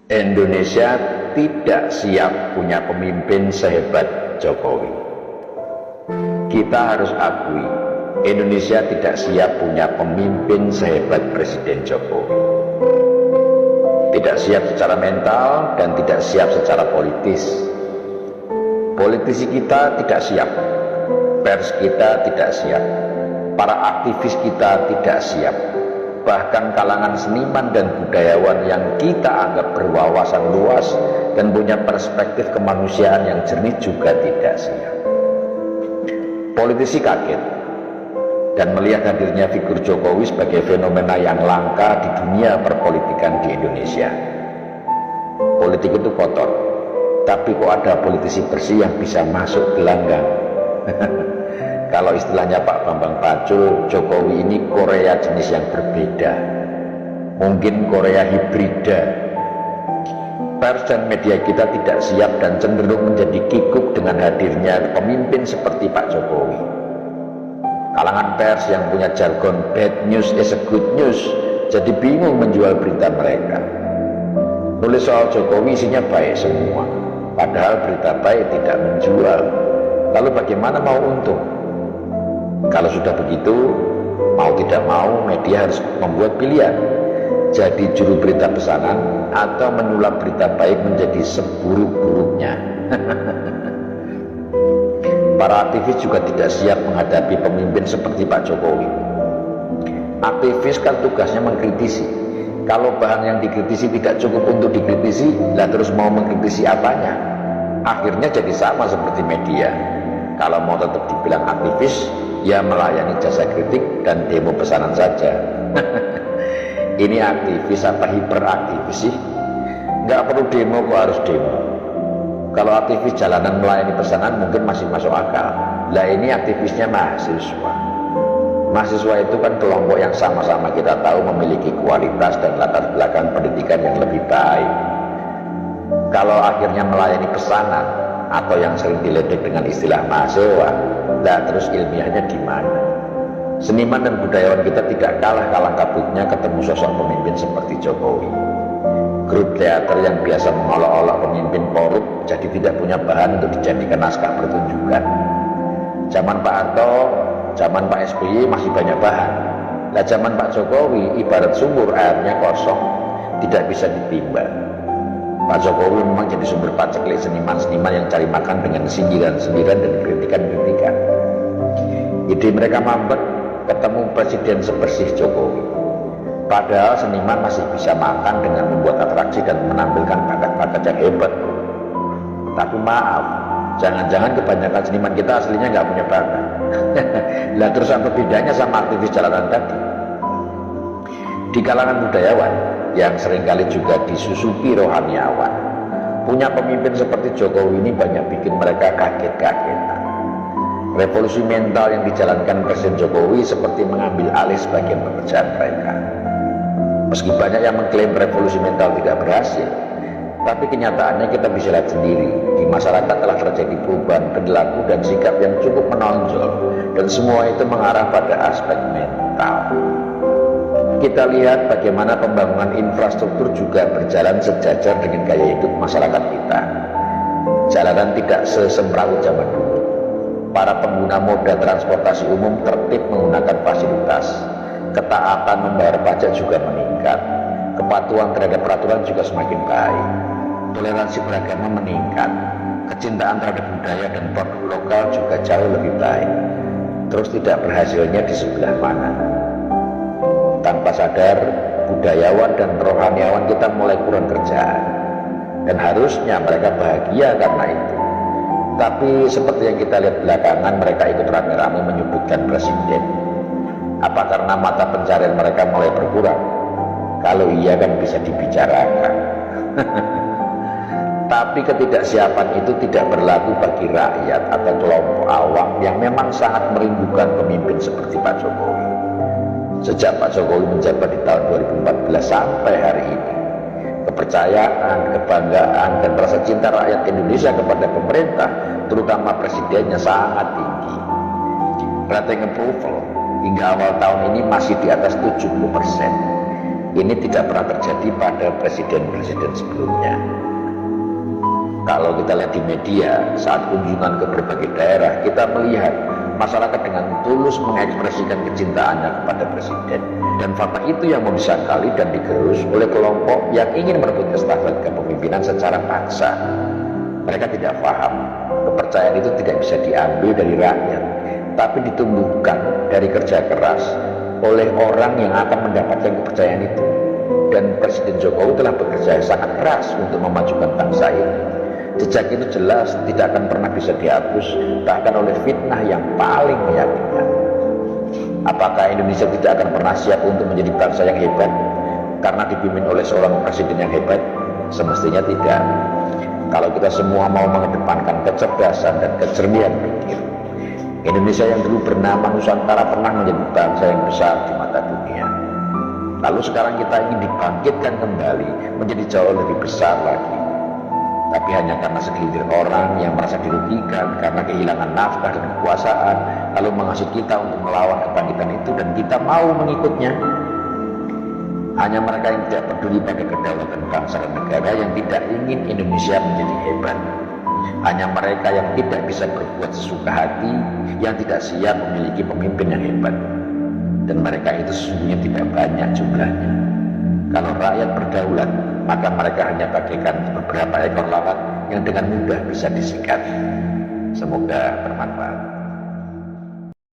Indonesia tidak siap punya pemimpin sehebat Jokowi. Kita harus akui, Indonesia tidak siap punya pemimpin sehebat Presiden Jokowi. Tidak siap secara mental dan tidak siap secara politis. Politisi kita tidak siap, pers kita tidak siap, para aktivis kita tidak siap, bahkan kalangan seniman dan budayawan yang kita anggap berwawasan luas dan punya perspektif kemanusiaan yang jernih juga tidak siap. Politisi kaget dan melihat hadirnya figur Jokowi sebagai fenomena yang langka di dunia perpolitikan di Indonesia. Politik itu kotor, tapi kok ada politisi bersih yang bisa masuk gelanggang. Kalau istilahnya Pak Bambang Pacul, Jokowi ini Korea jenis yang berbeda, mungkin Korea hibrida. Pers dan media kita tidak siap dan cenderung menjadi kikuk dengan hadirnya pemimpin seperti Pak Jokowi. Kalangan pers yang punya jargon bad news is a good news jadi bingung menjual berita mereka. Nulis soal Jokowi isinya baik semua, padahal berita baik tidak menjual. Lalu bagaimana mau untung? Kalau sudah begitu, mau tidak mau media harus membuat pilihan, jadi juru berita pesanan atau menyulap berita baik menjadi seburuk-buruknya. Para aktivis juga tidak siap menghadapi pemimpin seperti Pak Jokowi. Aktivis kan tugasnya mengkritisi. Kalau bahan yang dikritisi tidak cukup untuk dikritisi, lah terus mau mengkritisi apanya? Akhirnya jadi sama seperti media. Kalau mau tetap dibilang aktivis, ya melayani jasa kritik dan demo pesanan saja. Ini aktivis apa hiperaktivis sih? Nggak perlu demo kok harus demo. Kalau aktivis jalanan melayani pesanan mungkin masih masuk akal. Lah ini aktivisnya mahasiswa. Mahasiswa itu kan kelompok yang sama-sama kita tahu memiliki kualitas dan latar belakang pendidikan yang lebih baik. Kalau akhirnya melayani pesanan atau yang sering diledek dengan istilah mahasiswa, lah terus ilmiahnya di mana? Seniman dan budayawan kita tidak kalah kabutnya ketemu sosok pemimpin seperti Jokowi. Grup teater yang biasa mengolok-olok pemimpin korup jadi tidak punya bahan untuk dijadikan naskah pertunjukan. Zaman Pak Harto, zaman Pak SBY masih banyak bahan. Lah zaman Pak Jokowi ibarat sumur, airnya kosong, tidak bisa ditimba. Pak Jokowi memang jadi sumber paceklik seniman-seniman yang cari makan dengan sindiran-sindiran dan kritikan-kritikan. Ide mereka mampet ketemu presiden sebersih Jokowi. Padahal seniman masih bisa makan dengan membuat atraksi dan menampilkan bakat-bakat yang hebat. Tapi maaf, jangan-jangan kebanyakan seniman kita aslinya nggak punya bakat. Lah terus apa bedanya sama aktivis jalanan tadi? Di kalangan budayawan yang seringkali juga disusupi rohaniawan, punya pemimpin seperti Jokowi ini banyak bikin mereka kaget-kagetan. Revolusi mental yang dijalankan Presiden Jokowi seperti mengambil alih sebagian pekerjaan mereka. Meski banyak yang mengklaim revolusi mental tidak berhasil, tapi kenyataannya kita bisa lihat sendiri. Di masyarakat telah terjadi perubahan perilaku dan sikap yang cukup menonjol, dan semua itu mengarah pada aspek mental. Kita lihat bagaimana pembangunan infrastruktur juga berjalan sejajar dengan gaya hidup masyarakat kita. Jalanan tidak sesemrawut zaman dulu. Para pengguna moda transportasi umum tertib menggunakan fasilitas. Ketaatan membayar pajak juga meningkat. Kepatuhan terhadap peraturan juga semakin baik. Toleransi beragama meningkat. Kecintaan terhadap budaya dan produk lokal juga jauh lebih baik. Terus tidak berhasilnya di sebelah mana? Tanpa sadar, budayawan dan rohaniawan kita mulai kurang kerjaan. Dan harusnya mereka bahagia karena itu. Tapi seperti yang kita lihat belakangan, mereka ikut rame-rame menyudutkan presiden. Apa karena mata pencarian mereka mulai berkurang? Kalau iya kan bisa dibicarakan. Tapi ketidaksiapan itu tidak berlaku bagi rakyat atau kelompok awam yang memang sangat merindukan pemimpin seperti Pak Jokowi. Sejak Pak Jokowi menjabat di tahun 2014 sampai hari ini, kepercayaan, kebanggaan, dan rasa cinta rakyat Indonesia kepada pemerintah, terutama presidennya, sangat tinggi. Rating approval hingga awal tahun ini masih di atas 70%. Ini tidak pernah terjadi pada presiden-presiden sebelumnya. Kalau kita lihat di media saat kunjungan ke berbagai daerah, kita melihat masyarakat dengan tulus mengekspresikan kecintaannya kepada presiden. Dan fakta itu yang mau disangkali dan digerus oleh kelompok yang ingin merebut estafet kepemimpinan secara paksa. Mereka tidak paham, kepercayaan itu tidak bisa diambil dari rakyat, tapi ditumbuhkan dari kerja keras oleh orang yang akan mendapatkan kepercayaan itu. Dan Presiden Jokowi telah bekerja sangat keras untuk memajukan bangsa ini. Jejak itu jelas tidak akan pernah bisa dihapus, bahkan oleh fitnah yang paling meyakinkan. Apakah Indonesia tidak akan pernah siap untuk menjadi bangsa yang hebat karena dipimpin oleh seorang presiden yang hebat? Semestinya tidak. Kalau kita semua mau mengedepankan kecerdasan dan kejernihan pikir, Indonesia yang dulu bernama Nusantara pernah menjadi bangsa yang besar di mata dunia. Lalu sekarang kita ingin dibangkitkan kembali menjadi jauh lebih besar lagi. Tapi hanya karena segelintir orang yang merasa dirugikan karena kehilangan nafkah dan kekuasaan, lalu menghasut kita untuk melawan kebangkitan itu, dan kita mau mengikutnya. Hanya mereka yang tidak peduli pada kedaulatan bangsa dan negara, yang tidak ingin Indonesia menjadi hebat. Hanya mereka yang tidak bisa berbuat sesuka hati, yang tidak siap memiliki pemimpin yang hebat. Dan mereka itu sesungguhnya tidak banyak jumlahnya. Kalau rakyat berdaulat, maka mereka hanya bagaikan beberapa ekor lalat yang dengan mudah bisa disikat. Semoga bermanfaat.